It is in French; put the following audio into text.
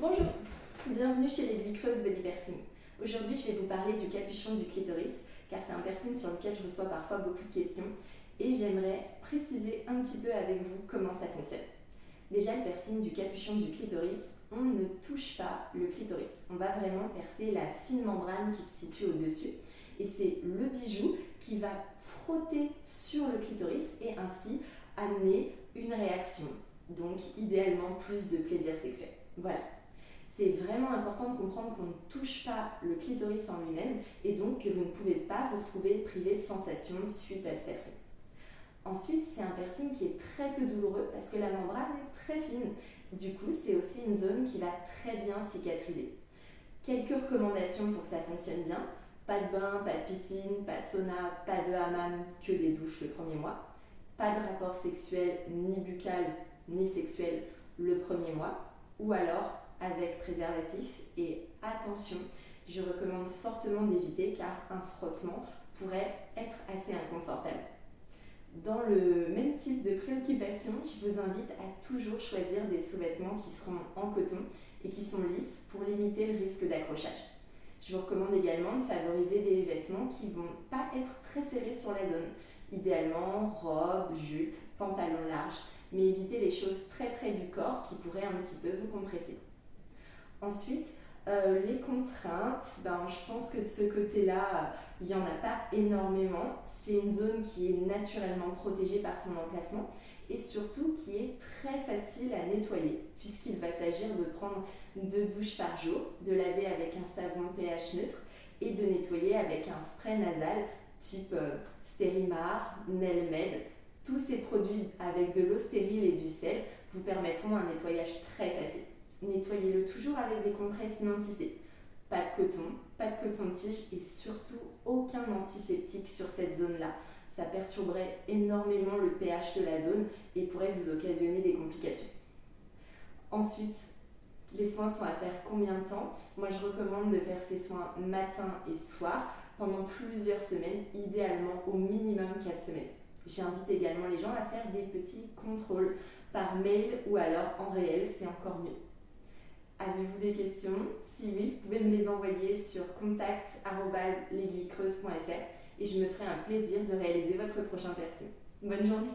Bonjour, bienvenue chez l'Aiguille Creuse Body Piercing. Aujourd'hui, je vais vous parler du capuchon du clitoris, car c'est un piercing sur lequel je reçois parfois beaucoup de questions et j'aimerais préciser un petit peu avec vous comment ça fonctionne. Déjà, le piercing du capuchon du clitoris, on ne touche pas le clitoris. On va vraiment percer la fine membrane qui se situe au-dessus et c'est le bijou qui va frotter sur le clitoris et ainsi amener une réaction. Donc, idéalement, plus de plaisir sexuel. Voilà. C'est vraiment important de comprendre qu'on ne touche pas le clitoris en lui-même et donc que vous ne pouvez pas vous retrouver privé de sensations suite à ce piercing. Ensuite, c'est un piercing qui est très peu douloureux parce que la membrane est très fine. Du coup, c'est aussi une zone qui va très bien cicatriser. Quelques recommandations pour que ça fonctionne bien. Pas de bain, pas de piscine, pas de sauna, pas de hammam, que des douches le premier mois. Pas de rapport sexuel, ni buccal, ni sexuel le premier mois. Ou alors avec préservatif. Et attention, je recommande fortement d'éviter car un frottement pourrait être assez inconfortable. Dans le même type de préoccupation, je vous invite à toujours choisir des sous-vêtements qui seront en coton et qui sont lisses pour limiter le risque d'accrochage. Je vous recommande également de favoriser des vêtements qui ne vont pas être très serrés sur la zone. Idéalement, robe, jupe, pantalon large, mais évitez les choses très près du corps qui pourraient un petit peu vous compresser. Ensuite, les contraintes, je pense que de ce côté-là, il n'y en a pas énormément. C'est une zone qui est naturellement protégée par son emplacement et surtout qui est très facile à nettoyer puisqu'il va s'agir de prendre 2 douches par jour, de laver avec un savon pH neutre et de nettoyer avec un spray nasal type Stérimar, Nelmed. Tous ces produits avec de l'eau stérile et du sel vous permettront un nettoyage très facile. Nettoyez-le toujours avec des compresses non tissées. Pas de coton-tige et surtout aucun antiseptique sur cette zone-là. Ça perturberait énormément le pH de la zone et pourrait vous occasionner des complications. Ensuite, les soins sont à faire combien de temps ? Moi, je recommande de faire ces soins matin et soir pendant plusieurs semaines, idéalement au minimum 4 semaines. J'invite également les gens à faire des petits contrôles par mail ou alors en réel, c'est encore mieux. Avez-vous des questions ? Si oui, vous pouvez me les envoyer sur contact@l'aiguillecreuse.fr et je me ferai un plaisir de réaliser votre prochain piercing. Bonne journée!